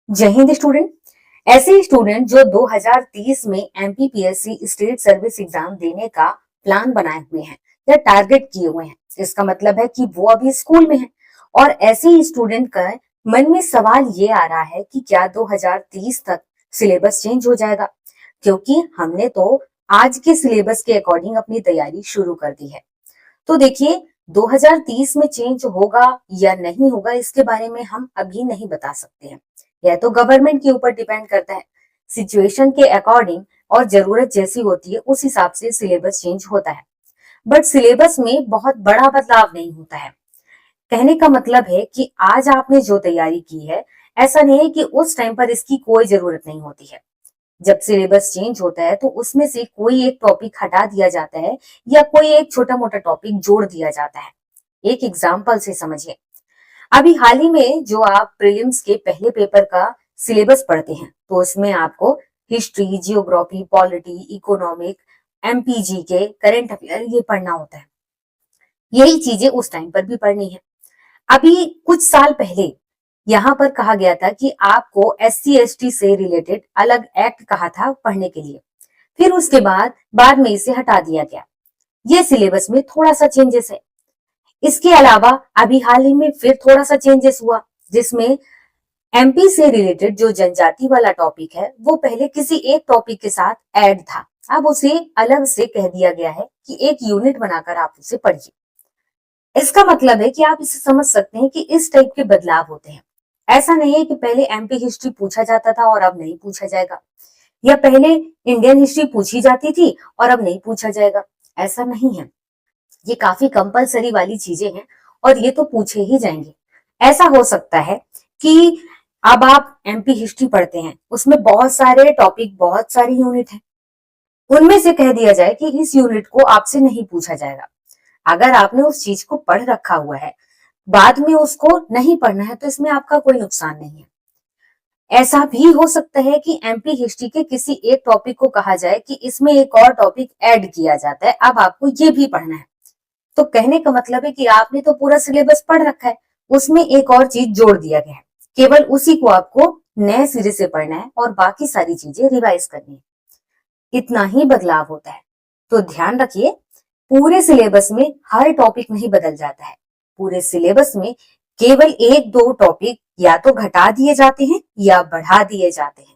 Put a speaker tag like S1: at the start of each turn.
S1: जय हिंद स्टूडेंट। ऐसे स्टूडेंट जो 2030 में एमपीपीएससी स्टेट सर्विस एग्जाम देने का प्लान बनाए हुए हैं या टारगेट किए हुए हैं, इसका मतलब है कि वो अभी स्कूल में हैं। और ऐसे ही स्टूडेंट का मन में सवाल ये आ रहा है कि क्या 2030 तक सिलेबस चेंज हो जाएगा, क्योंकि हमने तो आज के सिलेबस के अकॉर्डिंग अपनी तैयारी शुरू कर दी है। तो देखिए, 2030 में चेंज होगा या नहीं होगा इसके बारे में हम अभी नहीं बता सकते हैं। यह तो गवर्नमेंट के ऊपर डिपेंड करता है। सिचुएशन के अकॉर्डिंग और जरूरत जैसी होती है उस हिसाब से सिलेबस चेंज होता है। बट सिलेबस में बहुत बड़ा बदलाव नहीं होता है। कहने का मतलब है कि आज आपने जो तैयारी की है, ऐसा नहीं है कि उस टाइम पर इसकी कोई जरूरत नहीं होती है। जब सिलेबस चेंज होता है तो उसमें से कोई एक टॉपिक हटा दिया जाता है या कोई एक छोटा मोटा टॉपिक जोड़ दिया जाता है। एक एग्जाम्पल से समझिए। अभी हाल ही में जो आप प्रीलिम्स के पहले पेपर का सिलेबस पढ़ते हैं, तो उसमें आपको history, geography, polity, economic, MPG के करंट अफेयर ये पढ़ना होता है। यही चीजें उस टाइम पर भी पढ़नी है। अभी कुछ साल पहले यहाँ पर कहा गया था कि आपको एससी एसटी से रिलेटेड अलग एक्ट कहा था पढ़ने के लिए। फिर उसके बाद में इसे हटा दिया गया। ये सिलेबस में थोड़ा सा चेंजेस है। इसके अलावा अभी हाल ही में फिर थोड़ा सा चेंजेस हुआ, जिसमें एमपी से रिलेटेड जो जनजाति वाला टॉपिक है वो पहले किसी एक टॉपिक के साथ ऐड था। अब उसे अलग से कह दिया गया है कि एक यूनिट बनाकर आप उसे पढ़िए। इसका मतलब है कि आप इसे समझ सकते हैं कि इस टाइप के बदलाव होते हैं। ऐसा नहीं है कि पहले एमपी हिस्ट्री पूछा जाता था और अब नहीं पूछा जाएगा, या पहले इंडियन हिस्ट्री पूछी जाती थी और अब नहीं पूछा जाएगा। ऐसा नहीं है। ये काफी कंपलसरी वाली चीजें हैं और ये तो पूछे ही जाएंगे। ऐसा हो सकता है कि अब आप एमपी हिस्ट्री पढ़ते हैं, उसमें बहुत सारे टॉपिक, बहुत सारी यूनिट है, उनमें से कह दिया जाए कि इस यूनिट को आपसे नहीं पूछा जाएगा। अगर आपने उस चीज को पढ़ रखा हुआ है, बाद में उसको नहीं पढ़ना है, तो इसमें आपका कोई नुकसान नहीं है। ऐसा भी हो सकता है कि एमपी हिस्ट्री के किसी एक टॉपिक को कहा जाए कि इसमें एक और टॉपिक ऐड किया जाता है, अब आपको ये भी पढ़ना है। तो कहने का मतलब है कि आपने तो पूरा सिलेबस पढ़ रखा है, उसमें एक और चीज जोड़ दिया गया है, केवल उसी को आपको नए सिरे से पढ़ना है और बाकी सारी चीजें रिवाइज करनी है। इतना ही बदलाव होता है। तो ध्यान रखिए, पूरे सिलेबस में हर टॉपिक नहीं बदल जाता है। पूरे सिलेबस में केवल एक दो टॉपिक या तो घटा दिए जाते हैं या बढ़ा दिए जाते हैं।